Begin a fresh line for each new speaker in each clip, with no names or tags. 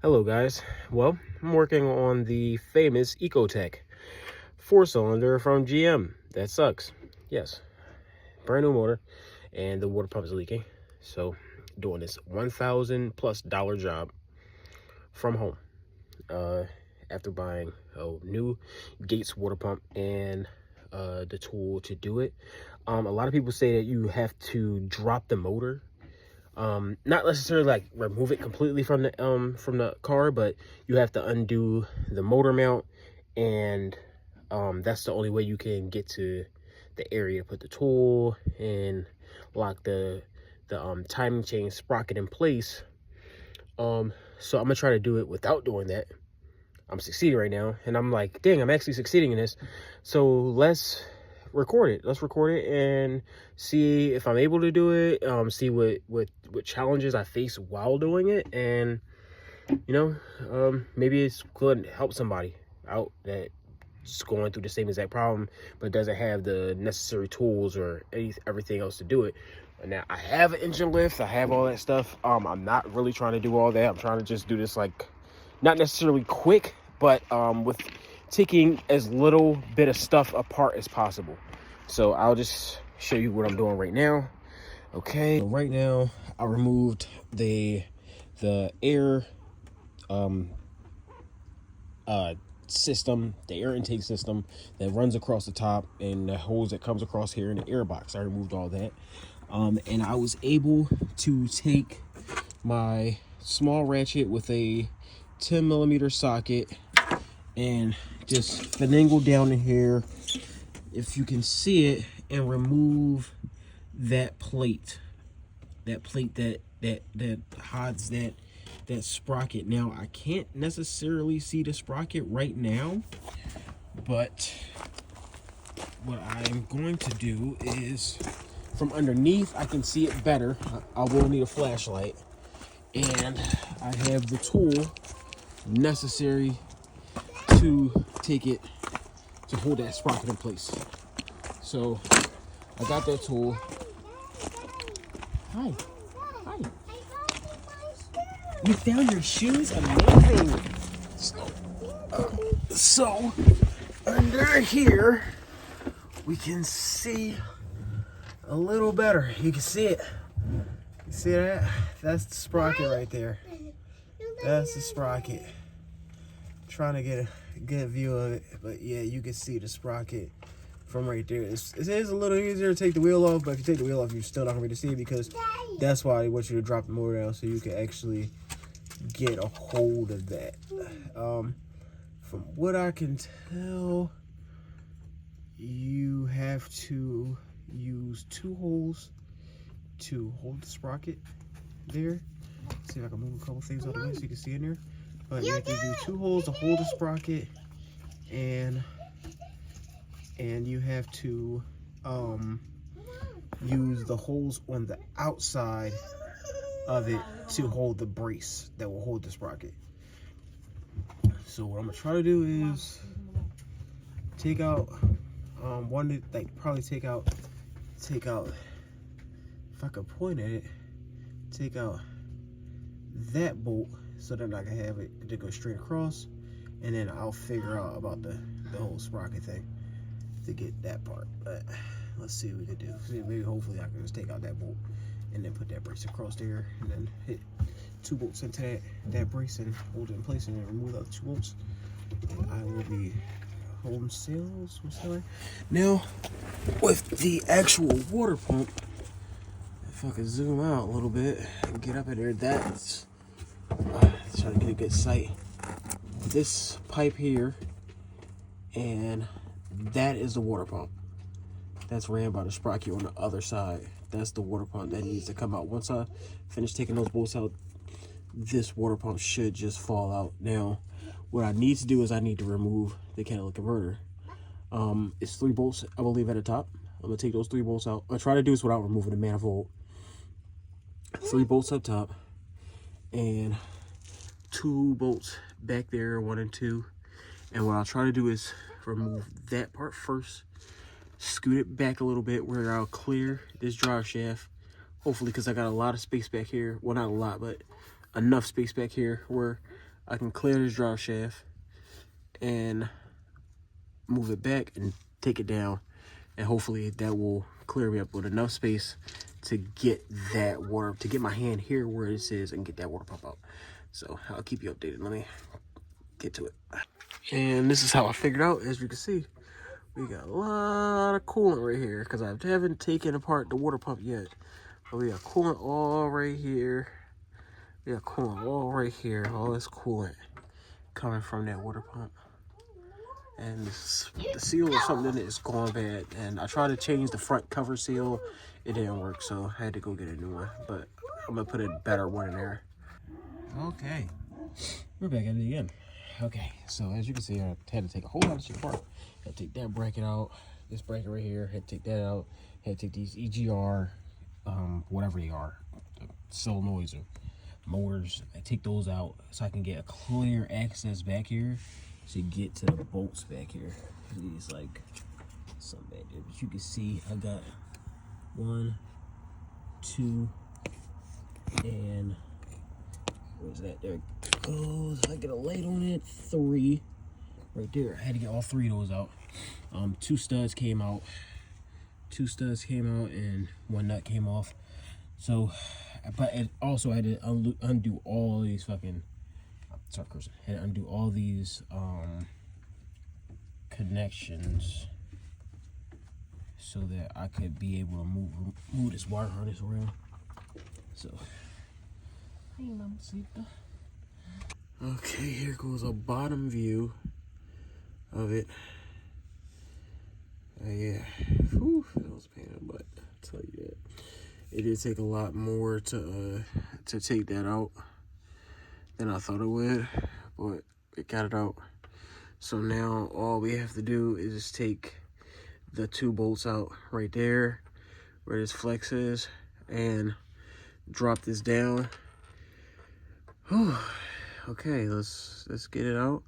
Hello guys. Well, I'm working on the famous Ecotech 4-cylinder from GM. That sucks. Yes, brand new motor, and the water pump is leaking. So doing this $1,000+ job from home after buying a new Gates water pump and the tool to do it. A lot of people say that you have to drop the motor, not necessarily like remove it completely from the car, but you have to undo the motor mount, and that's the only way you can get to the area to put the tool and lock the timing chain sprocket in place. So I'm gonna try to do it without doing that. I'm succeeding right now, and I'm like, dang, I'm actually succeeding in this. So let's record it and see if I'm able to do it. See what challenges I face while doing it, and maybe it's could help somebody out that's going through the same exact problem but doesn't have the necessary tools or everything else to do it. Now I have an engine lift, I have all that stuff. I'm not really trying to do all that. I'm trying to just do this like not necessarily quick, but with taking as little bit of stuff apart as possible. So I'll just show you what I'm doing right now. Okay, so right now I removed the air system, the air intake system that runs across the top, and the hose that comes across here in the air box. I removed all that, and I was able to take my small ratchet with a 10mm socket and just finagle down in here, if you can see it, and remove that plate that hides that sprocket. Now I can't necessarily see the sprocket right now, but what I'm going to do is from underneath I can see it better. I will need a flashlight, and I have the tool necessary to take it to hold that sprocket in place. So I got that tool. Hi. You found your shoes? Amazing. So under here we can see a little better. You can see it. You see that? That's the sprocket right there. That's the sprocket. Trying to get a good view of it, but yeah, you can see the sprocket from right there. It is a little easier to take the wheel off, but if you take the wheel off, you're still not gonna be able to see it, because that's why they want you to drop the motor down so you can actually get a hold of that. From what I can tell, you have to use 2 holes to hold the sprocket there. Let's see if I can move a couple things out of the way so you can see in there. But you have to do 2 holes to hold the sprocket, and you have to use the holes on the outside of it to hold the brace that will hold the sprocket. So what I'm gonna try to do is take out probably take out, if I could point at it, take out that bolt so that I can have it to go straight across, and then I'll figure out about the whole sprocket thing to get that part. But let's see what we can do. Maybe hopefully I can just take out that bolt and then put that brace across there, and then hit 2 bolts into that brace and hold it in place, and then remove the other 2 bolts. And I will be home sales. Now with the actual water pump, if I can zoom out a little bit and get up in there, that's trying to get a good sight. This pipe here, and that is the water pump. That's ran by the sprocket on the other side. That's the water pump that needs to come out. Once I finish taking those bolts out, this water pump should just fall out. Now, what I need to do is I need to remove the catalytic converter. It's 3 bolts, I believe, at the top. I'm gonna take those 3 bolts out. I'll try to do this without removing the manifold. 3 bolts up top, and 2 bolts back there, 1 and 2. And what I'll try to do is remove that part first, scoot it back a little bit where I'll clear this drive shaft, hopefully, because I got a lot of space back here. Well, not a lot, but enough space back here where I can clear this drive shaft and move it back and take it down, and hopefully that will clear me up with enough space to get that water, to get my hand here where it says and get that water pump out. So I'll keep you updated. Let me get to it. And this is how I figured out. As you can see, we got a lot of coolant right here because I haven't taken apart the water pump yet. But we got coolant all right here. We got coolant all right here. All this coolant coming from that water pump. And the seal or something in it is going bad. And I tried to change the front cover seal. It didn't work, so I had to go get a new one. But I'm going to put a better one in there. Okay. We're back at it again. Okay, so as you can see, I had to take a whole lot of shit apart. Had to take that bracket out, this bracket right here, had to take that out, had to take these EGR, whatever they are, solenoids or motors. I take those out so I can get a clear access back here to get to the bolts back here. These like some back there, but you can see I got 1, 2, and where's that? There it goes. I get a light on it. 3 right there. I had to get all 3 of those out. 2 studs came out. 2 studs came out, and 1 nut came off. So, but it also had to undo all these fucking. Sorry, cursing. Had to undo all these connections so that I could be able to move this wire harness around. So. Okay, here goes a bottom view of it. Yeah, whew, that was a pain in the butt, I'll tell you that. It did take a lot more to take that out than I thought it would, but it got it out. So now all we have to do is just take the 2 bolts out right there where this flex is and drop this down. Whew. Okay, let's get it out.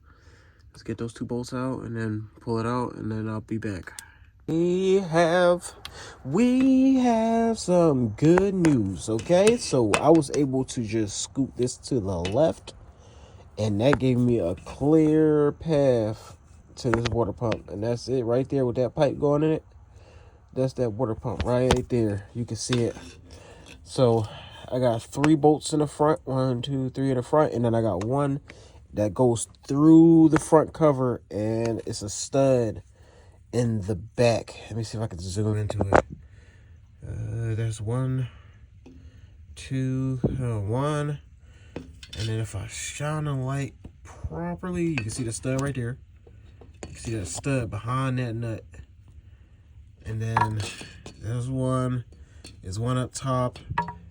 Let's get those 2 bolts out and then pull it out, and then I'll be back. We have some good news, okay? So I was able to just scoop this to the left, and that gave me a clear path to this water pump, and that's it right there with that pipe going in it. That's that water pump right there. You can see it. So I got 3 bolts in the front, 1, 2, 3 in the front, and then I got 1 that goes through the front cover, and it's a stud in the back. Let me see if I can zoom into it. There's 1, 2, 1, and then if I shine the light properly, you can see the stud right there. You can see that stud behind that nut, and then there's 1. There's 1 up top.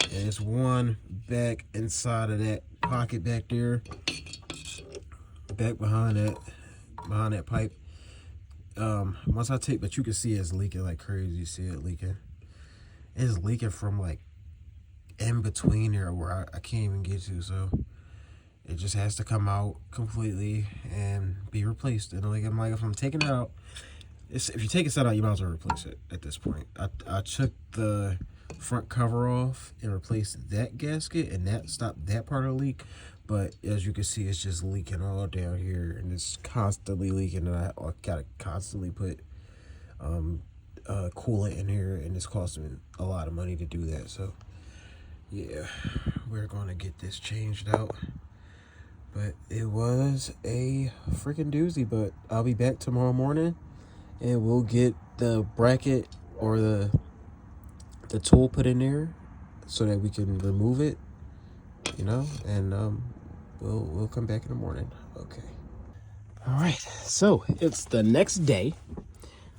And there's 1 back inside of that pocket back there, back behind that pipe. Once I take, but you can see it's leaking like crazy. You see it leaking. It's leaking from like in between there where I can't even get to. So it just has to come out completely and be replaced. And like if I'm taking it out, if you take it out, you might as well replace it at this point. I took the front cover off and replaced that gasket, and that stopped that part of the leak. But as you can see, it's just leaking all down here, and it's constantly leaking, and I gotta constantly put coolant in here, and it's costing a lot of money to do that. So yeah, we're gonna get this changed out. But it was a freaking doozy. But I'll be back tomorrow morning, and we'll get the bracket or the tool put in there so that we can remove it, you know, and we'll come back in the morning. Okay. All right, so it's the next day.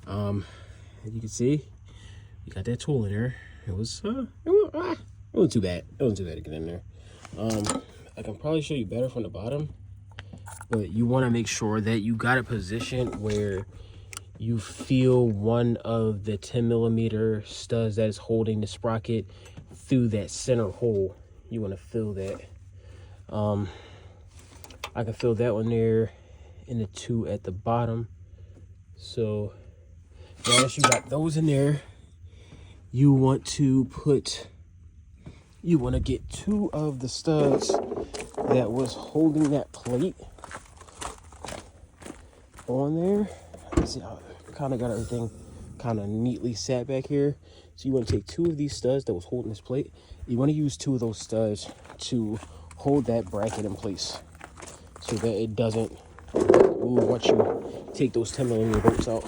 As you can see, you got that tool in there. It wasn't too bad. It wasn't too bad to get in there. I can probably show you better from the bottom, but you want to make sure that you got it positioned where you feel one of the 10mm studs that is holding the sprocket through that center hole. You want to feel that. I can feel that one there and the 2 at the bottom. So now that you got those in there, you want to get 2 of the studs that was holding that plate on there. Let's see, I kind of got everything kind of neatly sat back here. So you want to take 2 of these studs that was holding this plate. You want to use 2 of those studs to hold that bracket in place so that it doesn't move once you take those 10mm bolts out.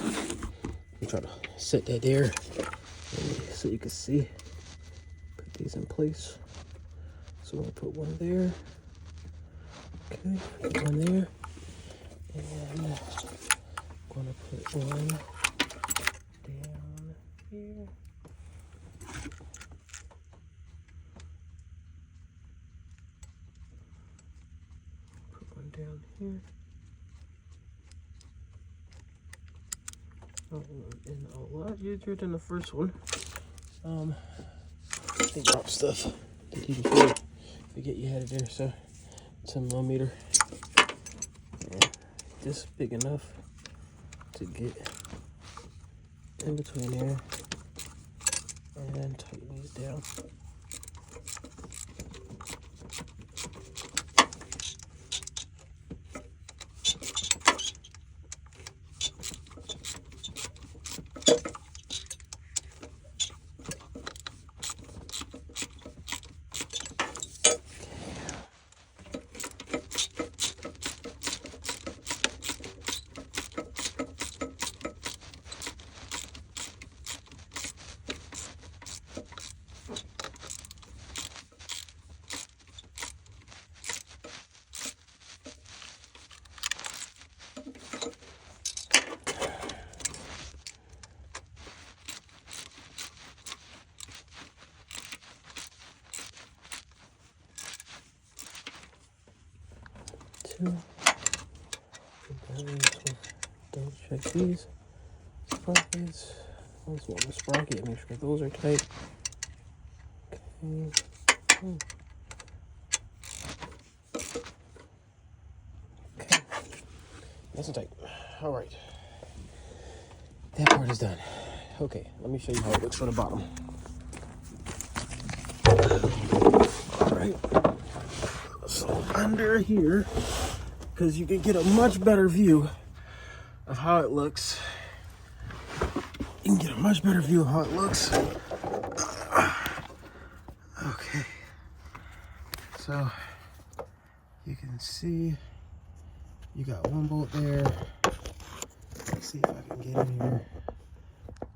I'm trying to set that there so you can see. Put these in place. So I'm going to put one there. Okay, put one there. And I'm going to put one down here. Put one down here. Oh, and a lot easier than the first one. They drop stuff that you can forget you had it there. So 10mm. And this big enough to get in between there and tighten these down. Double check these sprockets. Let's want the sprocket, make sure those are tight. Okay. Okay. Nice and tight. All right. That part is done. Okay, let me show you how it looks from the bottom. All right. So under here, because you can get a much better view of how it looks. You can get a much better view of how it looks. Okay. So you can see you got one bolt there. Let's see if I can get in here.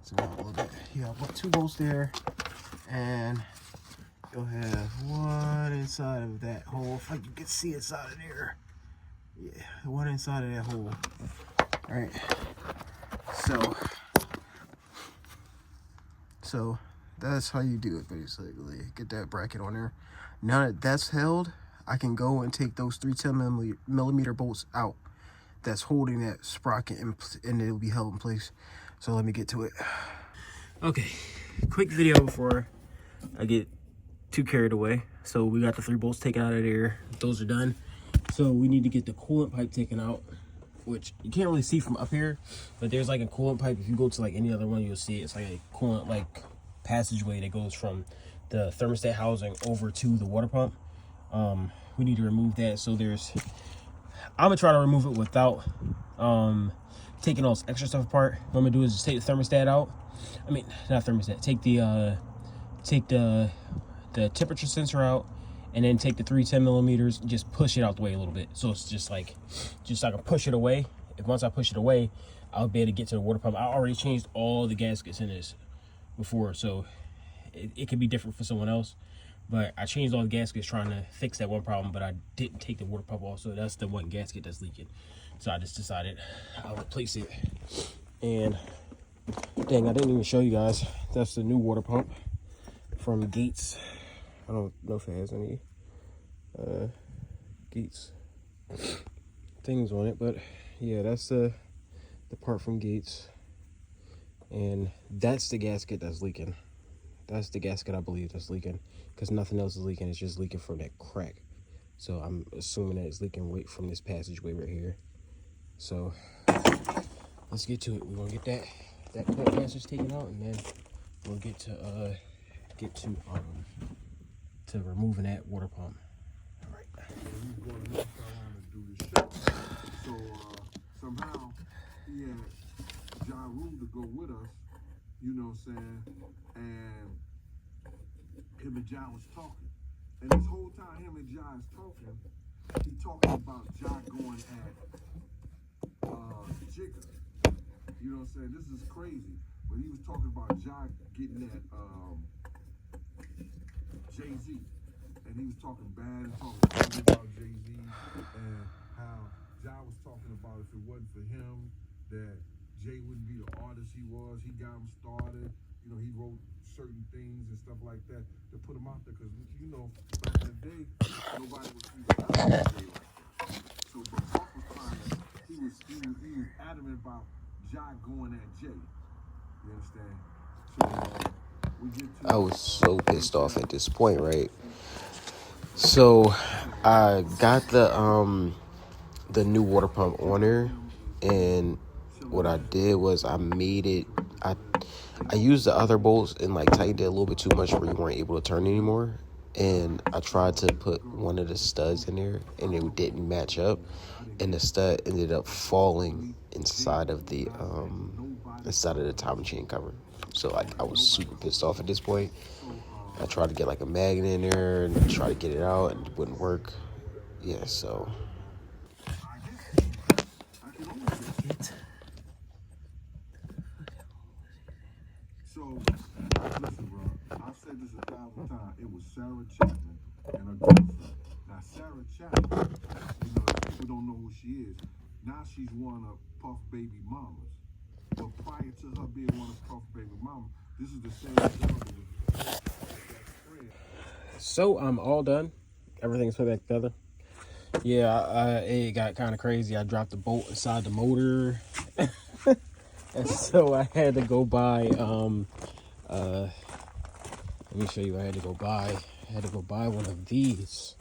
Zoom out a little bit. You got 2 bolts there, and you'll have one inside of that hole. If you can see inside of there. Yeah, one inside of that hole. All right. So that's how you do it, basically. Get that bracket on there. Now that that's held, I can go and take those 3 10mm bolts out. That's holding that sprocket and it'll be held in place. So let me get to it. Okay, quick video before I get too carried away. So we got the 3 bolts taken out of there. Those are done. So we need to get the coolant pipe taken out, which you can't really see from up here, but there's like a coolant pipe. If you go to like any other one, you'll see it. It's like a coolant like passageway that goes from the thermostat housing over to the water pump. We need to remove that. So I'm gonna try to remove it without taking all this extra stuff apart. What I'm gonna do is just take the thermostat out. I mean, not thermostat. Take the temperature sensor out, and then take the 3 10mm, just push it out the way a little bit. So it's just I can push it away. Once I push it away, I'll be able to get to the water pump. I already changed all the gaskets in this before, so it could be different for someone else. But I changed all the gaskets trying to fix that one problem, but I didn't take the water pump off, so that's the one gasket that's leaking. So I just decided I'll replace it. And dang, I didn't even show you guys. That's the new water pump from Gates. I don't know if it has any Gates things on it, but yeah, that's the part from Gates, and that's the gasket that's leaking. That's the gasket I believe that's leaking, because nothing else is leaking. It's just leaking from that crack. So I'm assuming that it's leaking right from this passageway right here. So let's get to it. We're gonna get that gasket taken out, and then we'll get to removing that water pump. All right.
do the show. So somehow he had Ja Rule to go with us, you know what I'm saying? And him and Ja was talking. And this whole time him and Ja is talking, he talking about Ja going at Jigga. You know what I'm saying? This is crazy. But he was talking about Ja getting at Jay-Z. And he was talking bad and talking about Jay-Z and how Ja was talking about if it wasn't for him, that Jay wouldn't be the artist he was. He got him started. You know, he wrote certain things and stuff like that to put him out there. Because, you know, back in the day, nobody was even out Jay like that. So, but Puff was trying to, he was adamant about Ja going at Jay. You understand? So, we get to,
I was so pissed off at this point, right? So I got the new water pump on her, and what I did was I made it. I used the other bolts and like tightened it a little bit too much where you weren't able to turn anymore. And I tried to put one of the studs in there, and it didn't match up, and the stud ended up falling inside of the timing chain cover. So I was super pissed off at this point. I tried to get like a magnet in there and try to get it out, and it wouldn't work. Yeah, so.
So, listen, bro. I've said this 1,000 times. It was Sarah Chapman and her girlfriend. Now, Sarah Chapman, you know, people don't know who she is. Now she's one of Puff Baby mamas. But prior to her being one of Puff Baby mamas, this is the same girl that was
So I'm all done. Everything's put back together. Yeah, it got kind of crazy. I dropped the bolt inside the motor. And so I had to go buy, let me show you what I had to go buy. I had to go buy one of these.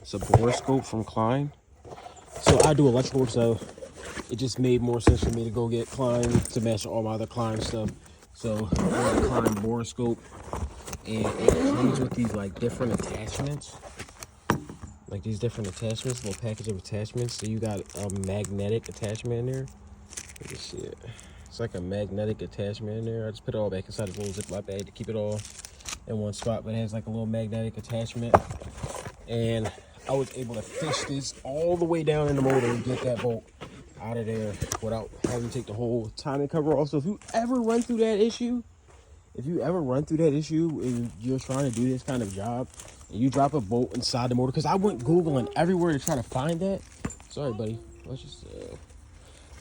It's a borescope from Klein. So I do electrical, so it just made more sense for me to go get Klein to match all my other Klein stuff. So I got a Klein borescope, and it comes with these like different attachments. Like these different attachments, little package of attachments. So you got a magnetic attachment in there. Let me see it. It's like a magnetic attachment in there. I just put it all back inside this little Ziploc bag to keep it all in one spot. But it has like a little magnetic attachment. And I was able to fish this all the way down in the motor and get that bolt out of there without having to take the whole timing cover off. So if you ever run through that issue, and you're trying to do this kind of job, and you drop a bolt inside the motor, because I went Googling everywhere to try to find that. Sorry, buddy.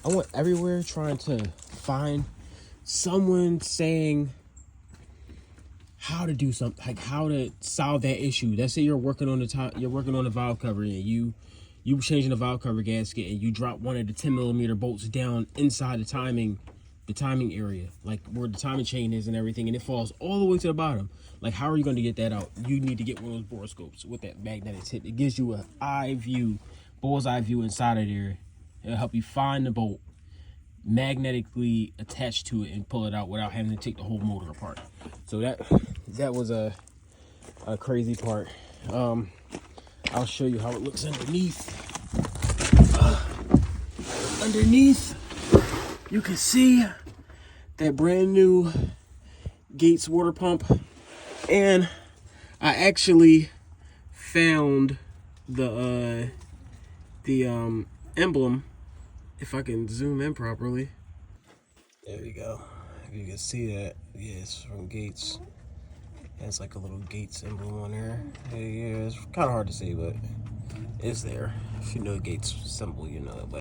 I went everywhere trying to find someone saying how to do something, like how to solve that issue. Let's say you're working on the valve cover, and you were changing the valve cover gasket, and you drop one of the 10mm bolts down inside the timing area, like where the timing chain is and everything, and it falls all the way to the bottom. Like, how are you going to get that out? You need to get one of those borescopes with that magnetic tip. It gives you a bullseye view inside of there. It'll help you find the bolt, magnetically attached to it, and pull it out without having to take the whole motor apart. So that was a crazy part. I'll show you how it looks underneath. Underneath, you can see that brand new Gates water pump, and I actually found the emblem. If I can zoom in properly, there we go. If you can see that, yeah, it's from Gates. It has like a little Gates emblem on there. Yeah, it's kind of hard to see, but it's there. If you know Gates symbol, you know it. But